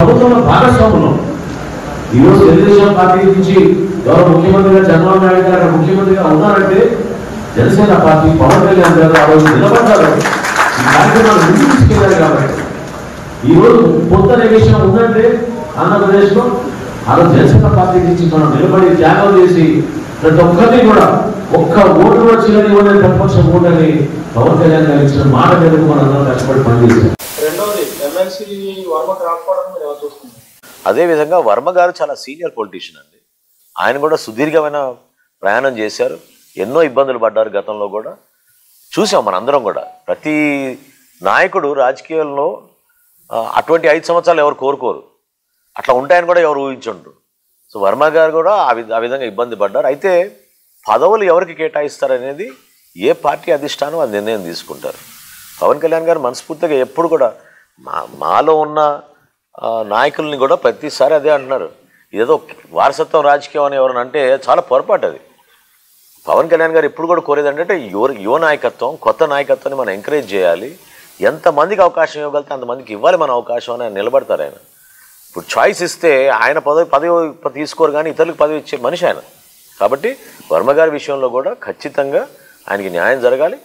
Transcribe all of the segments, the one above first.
ప్రభుత్వంలో భాగస్వాములు ఈరోజు తెలుగుదేశం పార్టీ నుంచి ఎవరు ముఖ్యమంత్రిగా చంద్రబాబు నాయుడు గారు ముఖ్యమంత్రిగా ఉన్నారంటే జనసేన పార్టీ పవన్ కళ్యాణ్ గారు ఆ రోజు నిలబడ్డారు, ఈ కార్యక్రమాలు ముందుకు తీసుకెళ్లారు. కాబట్టి ఈరోజు కొత్త విషయం ఉందంటే ఆంధ్రప్రదేశ్లో ఆ రోజు జనసేన పార్టీ నుంచి మనం నిలబడి త్యాగం చేసి ప్రతి ఒక్కరిని కూడా ఒక్క ఓటు వచ్చినది ఇవ్వని ప్రతిపక్ష ఓటని పవన్ కళ్యాణ్ గారు ఇచ్చిన మాట మీదకు మనం అందరం కష్టపడి పనిచేసాం. రెండవది ఎమ్మెల్సీ వర్మకు రాకపోవడం మీరు ఎవరు చూస్తున్నారు? అదేవిధంగా వర్మ గారు చాలా సీనియర్ పొలిటీషియన్ అండి. ఆయన కూడా సుదీర్ఘమైన ప్రయాణం చేశారు, ఎన్నో ఇబ్బందులు పడ్డారు. గతంలో కూడా చూసాం మనందరం కూడా. ప్రతి నాయకుడు రాజకీయాల్లో అటువంటి 5 సంవత్సరాలు ఎవరు కోరుకోరు, అట్లా ఉంటాయని కూడా ఎవరు ఊహించుంటారు. సో వర్మ గారు కూడా ఆ విధంగా ఇబ్బంది పడ్డారు. అయితే పదవులు ఎవరికి కేటాయిస్తారనేది ఏ పార్టీ అధిష్టానం అది నిర్ణయం తీసుకుంటారు. పవన్ కళ్యాణ్ గారు మనస్ఫూర్తిగా ఎప్పుడు కూడా మాలో ఉన్న నాయకుల్ని కూడా ప్రతిసారి అదే అంటున్నారు. ఏదో వారసత్వం రాజకీయం అని ఎవరైనా అంటే చాలా పొరపాటు అది. పవన్ కళ్యాణ్ గారు ఎప్పుడు కూడా కోరేది అంటే యువ నాయకత్వం, కొత్త నాయకత్వాన్ని మనం ఎంకరేజ్ చేయాలి. ఎంతమందికి అవకాశం ఇవ్వగలిగితే అంతమందికి ఇవ్వాలి మన అవకాశం అని నిలబడతారు ఆయన. ఇప్పుడు చాయిస్ ఇస్తే ఆయన పదవి తీసుకోరు కానీ ఇతరులకు పదవి ఇచ్చే మనిషి ఆయన. కాబట్టి వర్మ గారి విషయంలో కూడా ఖచ్చితంగా ఆయనకి న్యాయం జరగాలి.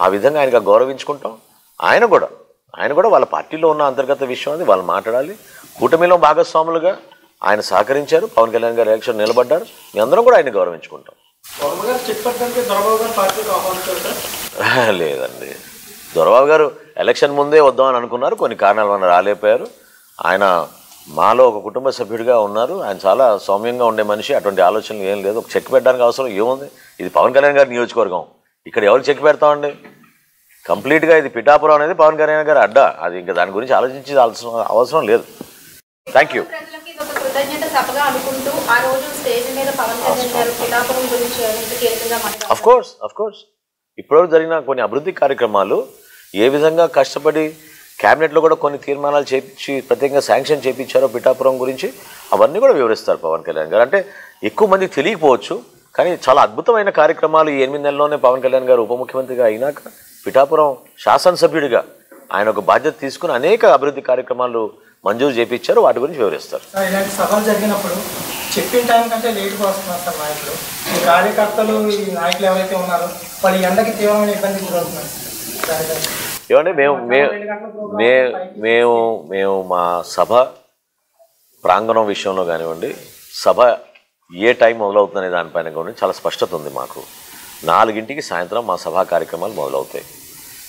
ఆ విధంగా ఆయనగా గౌరవించుకుంటాం. ఆయన కూడా వాళ్ళ పార్టీలో ఉన్న అంతర్గత విషయం అది వాళ్ళు మాట్లాడాలి. కూటమిలో భాగస్వాములుగా ఆయన సహకరించారు. పవన్ కళ్యాణ్ గారు ఎలక్షన్ నిలబడ్డారు. మీ అందరం కూడా ఆయన గౌరవించుకుంటాం. లేదండి, దొరబాబు గారు ఎలక్షన్ ముందే వద్దామని అనుకున్నారు, కొన్ని కారణాల వల్ల రాలేకపోయారు. ఆయన మాలో ఒక కుటుంబ సభ్యుడిగా ఉన్నారు. ఆయన చాలా సౌమ్యంగా ఉండే మనిషి. అటువంటి ఆలోచనలు ఏం లేదు. ఒక చెక్ పెట్టడానికి అవసరం ఏముంది? ఇది పవన్ కళ్యాణ్ గారి నియోజకవర్గం, ఇక్కడ ఎవరు చెక్ పెడతామండి? కంప్లీట్గా ఇది పిఠాపురం అనేది పవన్ కళ్యాణ్ గారి అడ్డా. అది ఇంకా దాని గురించి ఆలోచించే అవసరం లేదు. Thank you. అఫ్ కోర్స్ ఇప్పటివరకు జరిగిన కొన్ని అభివృద్ధి కార్యక్రమాలు ఏ విధంగా కష్టపడి క్యాబినెట్లో కూడా కొన్ని తీర్మానాలు చేపించి ప్రత్యేకంగా శాంక్షన్ చేయించారో పిఠాపురం గురించి అవన్నీ కూడా వివరిస్తారు పవన్ కళ్యాణ్ గారు. అంటే ఎక్కువ మందికి తెలియకపోవచ్చు కానీ చాలా అద్భుతమైన కార్యక్రమాలు ఈ 8 నెలల్లోనే పవన్ కళ్యాణ్ గారు ఉప ముఖ్యమంత్రిగా అయినాక పిఠాపురం శాసనసభ్యుడిగా ఆయన ఒక బాధ్యత తీసుకుని అనేక అభివృద్ధి కార్యక్రమాలు మంజూరు చేయించారు. వాటి గురించి వివరిస్తారు. ఇలాంటి సభలు జరిగినప్పుడు చెప్పిన టైం కంటే లేట్గా వస్తున్నారు సార్ నాయకులు. ఈ కార్యకర్తలు, ఈ నాయకులు ఎవరైతే ఉన్నారో వాళ్ళు ఎండకి తీవ్రమైన ఇబ్బంది గురవుతున్నారు. ఏమంటే మేము మా సభ ప్రాంగణం విషయంలో కానివ్వండి, సభ ఏ టైం మొదలవుతుందనే దానిపైన కూడా చాలా స్పష్టత ఉంది మాకు. 4ంటికి సాయంత్రం మా సభా కార్యక్రమాలు మొదలవుతాయి.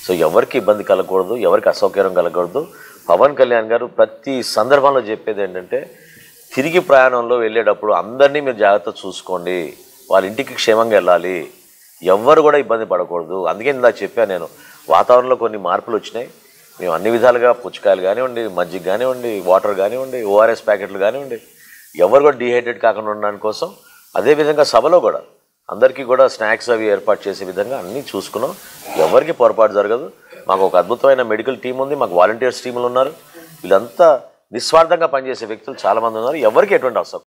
సో ఎవరికి ఇబ్బంది కలగకూడదు, ఎవరికి అసౌకర్యం కలగకూడదు. పవన్ కళ్యాణ్ గారు ప్రతి సందర్భంలో చెప్పేది ఏంటంటే తిరిగి ప్రయాణంలో వెళ్ళేటప్పుడు అందరినీ మీరు జాగ్రత్త చూసుకోండి, వాళ్ళ ఇంటికి క్షేమంగా వెళ్ళాలి, ఎవ్వరు కూడా ఇబ్బంది పడకూడదు. అందుకే ఇందాక చెప్పాను నేను, వాతావరణంలో కొన్ని మార్పులు వచ్చినాయి. మేము అన్ని విధాలుగా పుచ్చకాయలు కానివ్వండి, మజ్జిగ కానివ్వండి, వాటర్ కానివ్వండి, ఓఆర్ఎస్ ప్యాకెట్లు కానివ్వండి, ఎవరు కూడా డీహైడ్రేట్ కాకుండా ఉండడానికి కోసం అదేవిధంగా సభలో కూడా అందరికీ కూడా స్నాక్స్ అవి ఏర్పాటు చేసే విధంగా అన్నీ చూసుకున్నాం. ఎవరికి పొరపాటు జరగదు. మాకు ఒక అద్భుతమైన మెడికల్ టీం ఉంది, మాకు వాలంటీర్స్ టీములు ఉన్నారు. వీళ్ళంతా నిస్వార్థంగా పనిచేసే వ్యక్తులు చాలామంది ఉన్నారు. ఎవరికి ఎటువంటి అవసరం